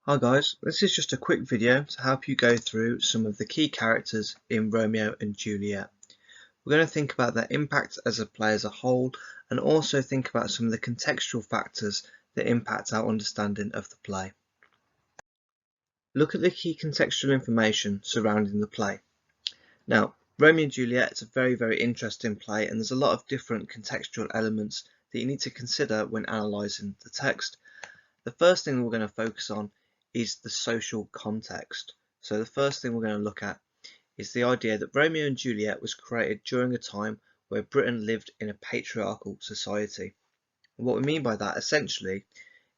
Hi guys, this is just a quick video to help you go through some of the key characters in Romeo and Juliet. We're going to think about their impact as a play as a whole and also think about some of the contextual factors that impact our understanding of the play. Look at the key contextual information surrounding the play. Now, Romeo and Juliet is a very interesting play and there's a lot of different contextual elements that you need to consider when analysing the text. The first thing we're going to focus on is the social context. So the first thing we're going to look at is the idea that Romeo and Juliet was created during a time where Britain lived in a patriarchal society. And what we mean by that essentially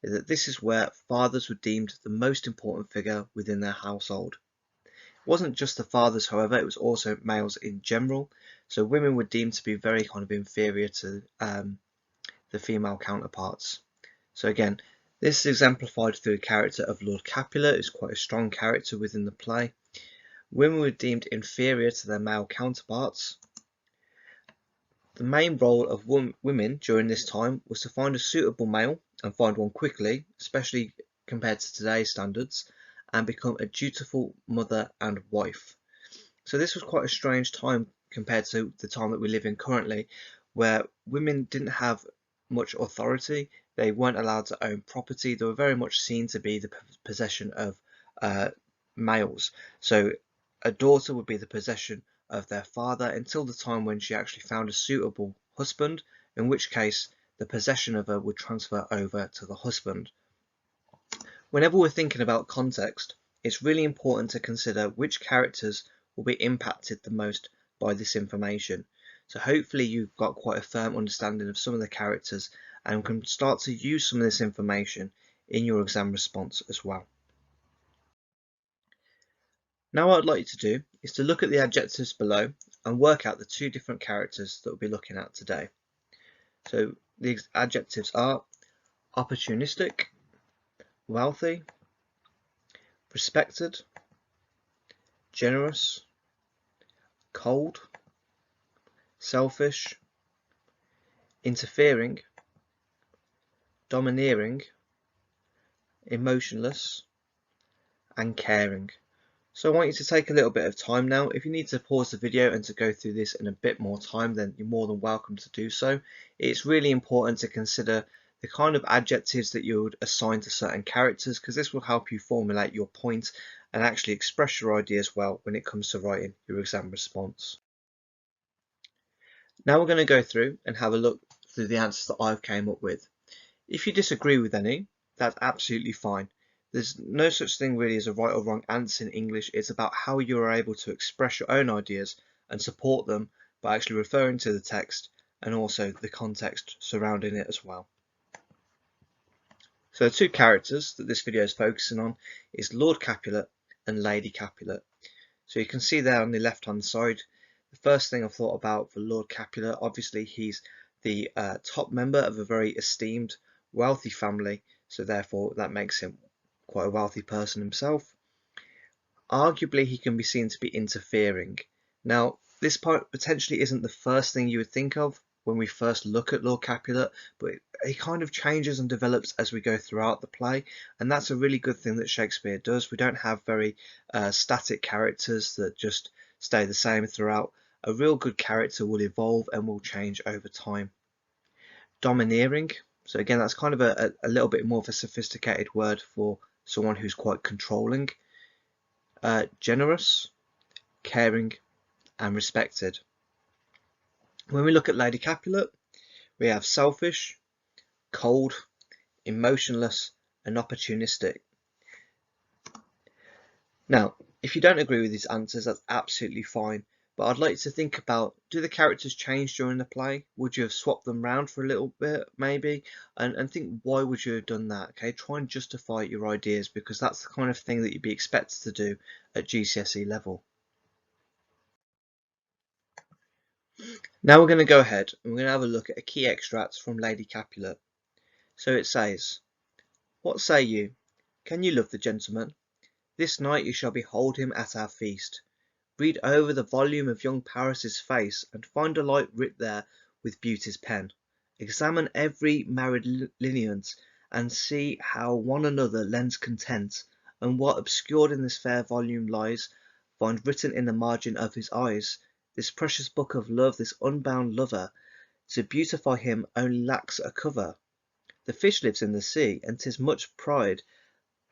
is that this is where fathers were deemed the most important figure within their household. It wasn't just the fathers, however, it was also males in general. So women were deemed to be very kind of inferior to the female counterparts. So again, this is exemplified through the character of Lord Capulet, who's quite a strong character within the play. Women were deemed inferior to their male counterparts. The main role of women during this time was to find a suitable male and find one quickly, especially compared to today's standards, and become a dutiful mother and wife. So this was quite a strange time compared to the time that we live in currently, where women didn't have much authority. They weren't allowed to own property. They were very much seen to be the possession of males. So a daughter would be the possession of their father until the time when she actually found a suitable husband, in which case the possession of her would transfer over to the husband. Whenever we're thinking about context, it's really important to consider which characters will be impacted the most by this information. So hopefully you've got quite a firm understanding of some of the characters and can start to use some of this information in your exam response as well. Now what I'd like you to do is to look at the adjectives below and work out the two different characters that we'll be looking at today. So the adjectives are opportunistic, wealthy, respected, generous, cold, selfish, interfering, domineering, emotionless, and caring. So I want you to take a little bit of time now. If you need to pause the video and to go through this in a bit more time, then you're more than welcome to do so. It's really important to consider the kind of adjectives that you would assign to certain characters, because this will help you formulate your point and actually express your ideas well when it comes to writing your exam response. Now we're going to go through and have a look through the answers that I've came up with. If you disagree with any, that's absolutely fine. There's no such thing really as a right or wrong answer in English. It's about how you are able to express your own ideas and support them by actually referring to the text and also the context surrounding it as well. So the two characters that this video is focusing on is Lord Capulet and Lady Capulet. So you can see there on the left hand side, the first thing I've thought about for Lord Capulet, obviously he's the top member of a very esteemed wealthy family, so therefore that makes him quite a wealthy person himself. Arguably he can be seen to be interfering. Now this part potentially isn't the first thing you would think of when we first look at Lord Capulet, but it kind of changes and develops as we go throughout the play, and that's a really good thing that Shakespeare does. We don't have very static characters that just stay the same throughout. A real good character will evolve and will change over time. Domineering, so again that's kind of a little bit more of a sophisticated word for someone who's quite controlling. Generous, caring, and respected. When we look at Lady Capulet, we have selfish, cold, emotionless, and opportunistic. Now, if you don't agree with these answers, that's absolutely fine, but I'd like you to think about, do the characters change during the play? Would you have swapped them around for a little bit, maybe? And think, why would you have done that? Okay, try and justify your ideas, because that's the kind of thing that you'd be expected to do at GCSE level. Now we're going to go ahead and we're going to have a look at a key extract from Lady Capulet. So it says, "What say you? Can you love the gentleman? This night you shall behold him at our feast. Read over the volume of young Paris's face, and find delight writ there with beauty's pen. Examine every married lineament, and see how one another lends content, and what obscured in this fair volume lies, find written in the margin of his eyes. This precious book of love, this unbound lover, to beautify him only lacks a cover. The fish lives in the sea, and 'tis much pride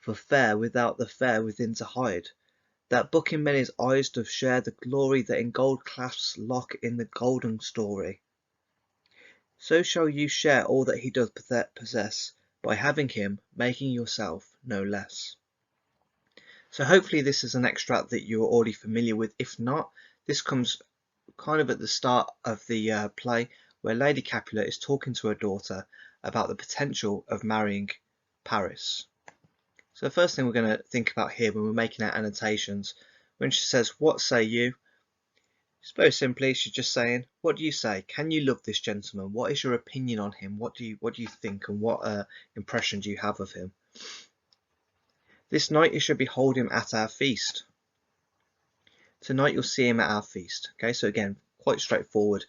for fair without the fair within to hide. That book in many's eyes doth share the glory that in gold clasps lock in the golden story. So shall you share all that he doth possess, by having him, making yourself no less. So hopefully this is an extract that you're already familiar with. If not, this comes kind of at the start of the play, where Lady Capulet is talking to her daughter about the potential of marrying Paris. So the first thing we're going to think about here when we're making our annotations, when she says, "What say you?" It's very simply, she's just saying, what do you say? Can you love this gentleman? What is your opinion on him? What do you think, and what impression do you have of him? This night you shall behold him at our feast. Tonight you'll see him at our feast. Okay, so again, quite straightforward.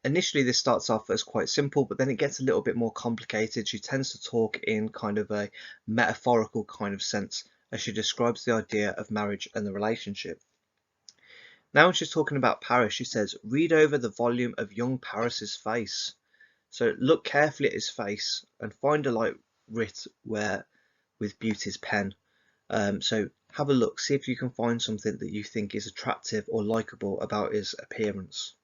Initially this starts off as quite simple, but then it gets a little bit more complicated. She tends to talk in kind of a metaphorical kind of sense as she describes the idea of marriage and the relationship. Now when she's talking about Paris, she says, read over the volume of young Paris's face. So look carefully at his face and find a light writ where with beauty's pen. So have a look, see if you can find something that you think is attractive or likeable about his appearance.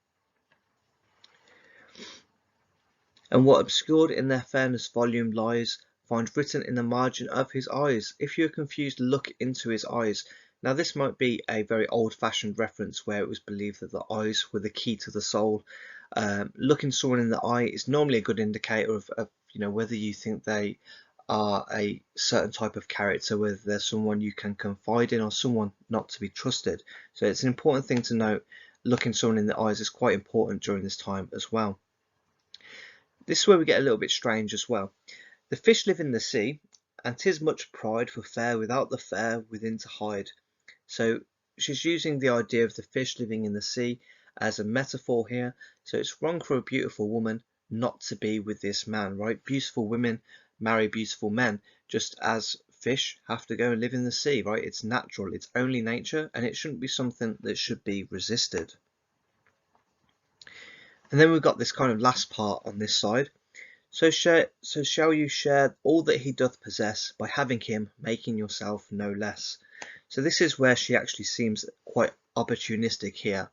And what obscured in their fairness volume lies, find written in the margin of his eyes. If you're confused, look into his eyes. Now this might be a very old-fashioned reference where it was believed that the eyes were the key to the soul. Looking someone in the eye is normally a good indicator of whether you think they are a certain type of character, whether they're someone you can confide in or someone not to be trusted. So it's an important thing to note. Looking someone in the eyes is quite important during this time as well. This is where we get a little bit strange as well. The fish live in the sea, and 'tis much pride for fair without the fair within to hide. So she's using the idea of the fish living in the sea as a metaphor here. So it's wrong for a beautiful woman not to be with this man, right? Beautiful women marry beautiful men, just as fish have to go and live in the sea, right? It's natural, it's only nature, and it shouldn't be something that should be resisted. And then we've got this kind of last part on this side. So shall you share all that he doth possess, by having him, making yourself no less. So this is where she actually seems quite opportunistic here.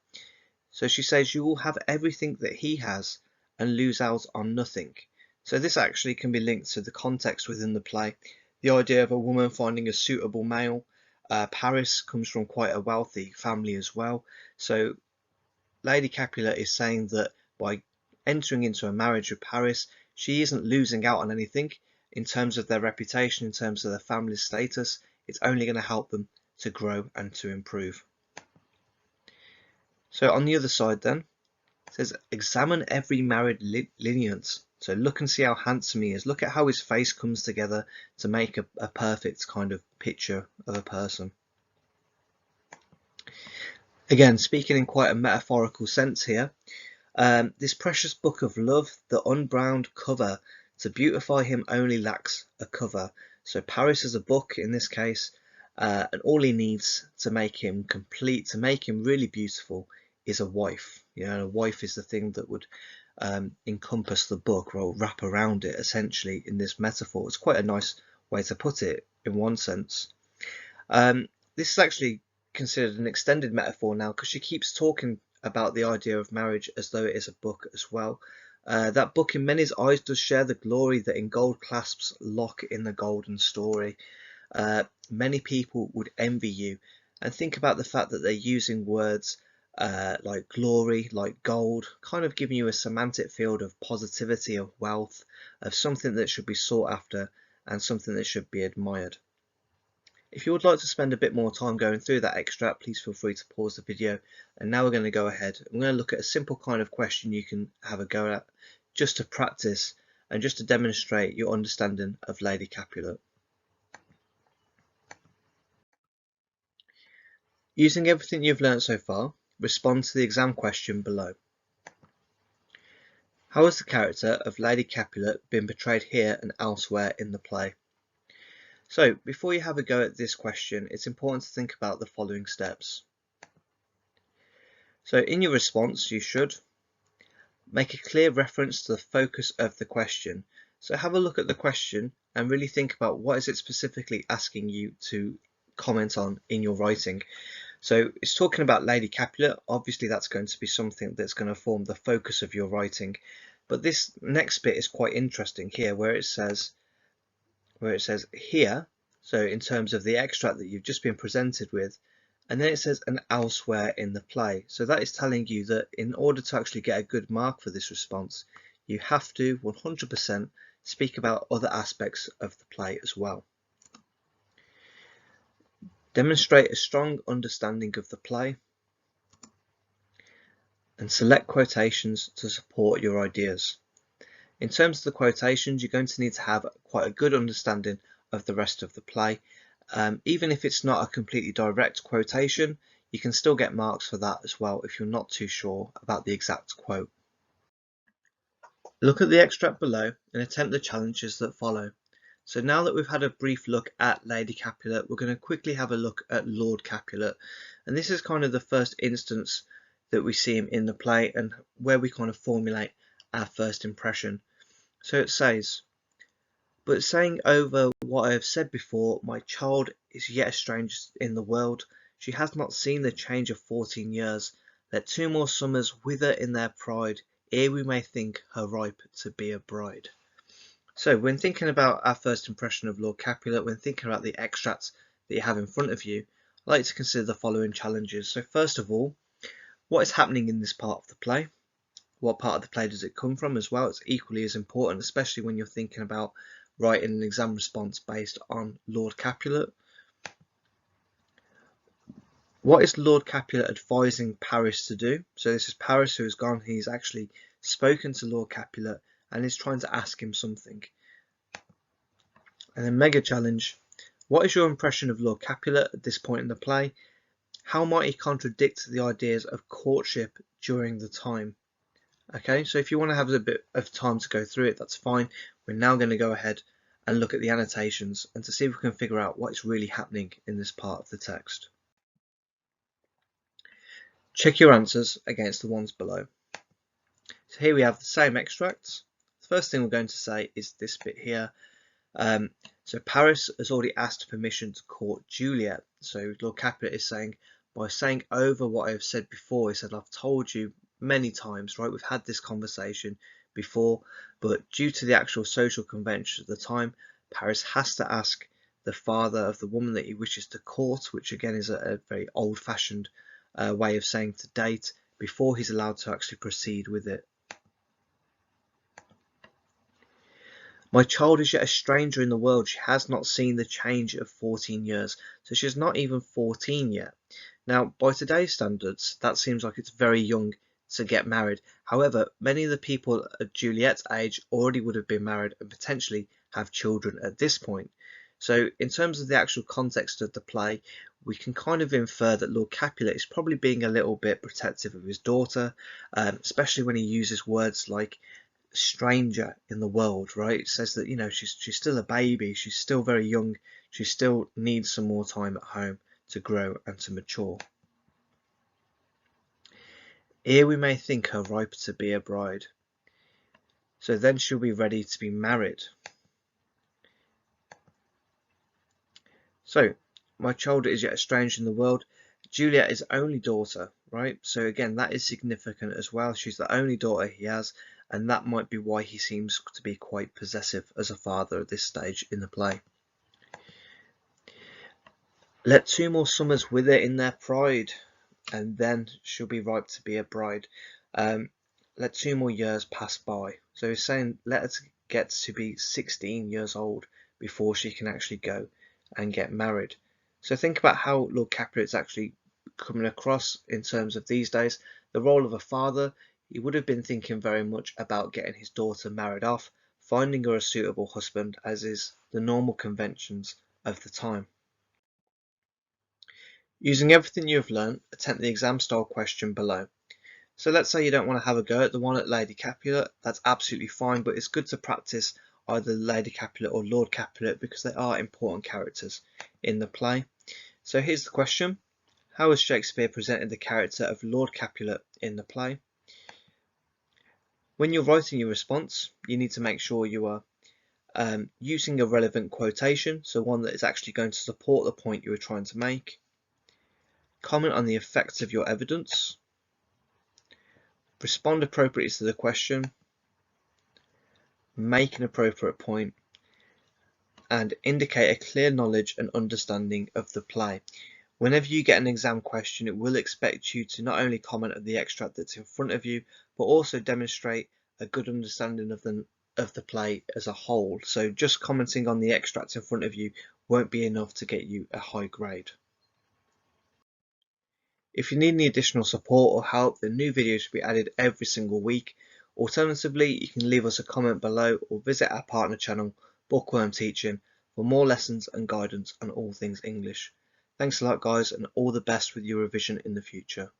So she says you will have everything that he has and lose out on nothing. So this actually can be linked to the context within the play. The idea of a woman finding a suitable male. Paris comes from quite a wealthy family as well. So Lady Capulet is saying that by entering into a marriage with Paris, she isn't losing out on anything in terms of their reputation, in terms of their family's status. It's only going to help them to grow and to improve. So on the other side then, it says, examine every married lineament. So look and see how handsome he is. Look at how his face comes together to make a perfect kind of picture of a person. Again, speaking in quite a metaphorical sense here, this precious book of love, the unbound cover, to beautify him only lacks a cover. So Paris is a book in this case, and all he needs to make him complete, to make him really beautiful, is a wife. A wife is the thing that would encompass the book, or wrap around it, essentially, in this metaphor. It's quite a nice way to put it in one sense. This is actually considered an extended metaphor now, because she keeps talking about the idea of marriage as though it is a book as well. That book in many's eyes does share the glory that in gold clasps lock in the golden story. Many people would envy you, and think about the fact that they're using words like glory, like gold, kind of giving you a semantic field of positivity, of wealth, of something that should be sought after and something that should be admired. If you would like to spend a bit more time going through that extract, please feel free to pause the video. And now we're going to go ahead. I'm going to look at a simple kind of question you can have a go at, just to practice and just to demonstrate your understanding of Lady Capulet. Using everything you've learnt so far, respond to the exam question below. How has the character of Lady Capulet been portrayed here and elsewhere in the play? So before you have a go at this question, it's important to think about the following steps. So in your response, you should make a clear reference to the focus of the question. So have a look at the question and really think about what is it specifically asking you to comment on in your writing. So it's talking about Lady Capulet. Obviously that's going to be something that's going to form the focus of your writing. But this next bit is quite interesting here where it says here, so in terms of the extract that you've just been presented with, and then it says and elsewhere in the play. So that is telling you that in order to actually get a good mark for this response, you have to 100% speak about other aspects of the play as well. Demonstrate a strong understanding of the play and select quotations to support your ideas. In terms of the quotations, you're going to need to have quite a good understanding of the rest of the play. Even if it's not a completely direct quotation, you can still get marks for that as well if you're not too sure about the exact quote. Look at the extract below and attempt the challenges that follow. So now that we've had a brief look at Lady Capulet, we're going to quickly have a look at Lord Capulet. And this is kind of the first instance that we see him in the play and where we kind of formulate our first impression. So it says, but saying over what I have said before, my child is yet a stranger in the world. She has not seen the change of 14 years. Let 2 more summers wither in their pride, ere we may think her ripe to be a bride. So when thinking about our first impression of Lord Capulet, when thinking about the extracts that you have in front of you, I like to consider the following challenges. So first of all, what is happening in this part of the play? What part of the play does it come from as well? It's equally as important, especially when you're thinking about writing an exam response based on Lord Capulet. What is Lord Capulet advising Paris to do? So this is Paris who has gone, he's actually spoken to Lord Capulet and is trying to ask him something. And then mega challenge, what is your impression of Lord Capulet at this point in the play? How might he contradict the ideas of courtship during the time? Okay, so if you want to have a bit of time to go through it, that's fine. We're now going to go ahead and look at the annotations and to see if we can figure out what is really happening in this part of the text. Check your answers against the ones below. So here we have the same extracts. The first thing we're going to say is this bit here. So Paris has already asked permission to court Juliet. So Lord Capulet is saying, by saying over what I have said before, he said, I've told you many times, right? We've had this conversation before, but due to the actual social convention at the time, Paris has to ask the father of the woman that he wishes to court, which again is a very old-fashioned way of saying to date, before he's allowed to actually proceed with it. My child is yet a stranger in the world. She has not seen the change of 14 years. So she's not even 14 yet. Now, by today's standards, that seems like it's very young to get married. However, many of the people at Juliet's age already would have been married and potentially have children at this point. So in terms of the actual context of the play, we can kind of infer that Lord Capulet is probably being a little bit protective of his daughter, especially when he uses words like stranger in the world, right? It says that, you know, she's still a baby, she's still very young, she still needs some more time at home to grow and to mature. Ere we may think her ripe to be a bride, so then she'll be ready to be married. So my child is yet a stranger in the world. Juliet is only daughter, right? So again, that is significant as well. She's the only daughter he has, and that might be why he seems to be quite possessive as a father at this stage in the play. Let 2 more summers wither in their pride, and then she'll be ripe to be a bride. Let 2 more years pass by. So he's saying let her get to be 16 years old before she can actually go and get married. So think about how Lord Capulet's actually coming across in terms of these days. The role of a father, he would have been thinking very much about getting his daughter married off, finding her a suitable husband, as is the normal conventions of the time. Using everything you have learnt, attempt the exam style question below. So let's say you don't want to have a go at the one at Lady Capulet, that's absolutely fine, but it's good to practice either Lady Capulet or Lord Capulet because they are important characters in the play. So here's the question. How has Shakespeare presented the character of Lord Capulet in the play? When you're writing your response, you need to make sure you are using a relevant quotation, so one that is actually going to support the point you are trying to make. Comment on the effects of your evidence. Respond appropriately to the question. Make an appropriate point. And indicate a clear knowledge and understanding of the play. Whenever you get an exam question, it will expect you to not only comment on the extract that's in front of you, but also demonstrate a good understanding of the play as a whole. So just commenting on the extracts in front of you won't be enough to get you a high grade. If you need any additional support or help, then new videos will be added every single week. Alternatively, you can leave us a comment below or visit our partner channel, Bookworm Teaching, for more lessons and guidance on all things English. Thanks a lot guys, and all the best with your revision in the future.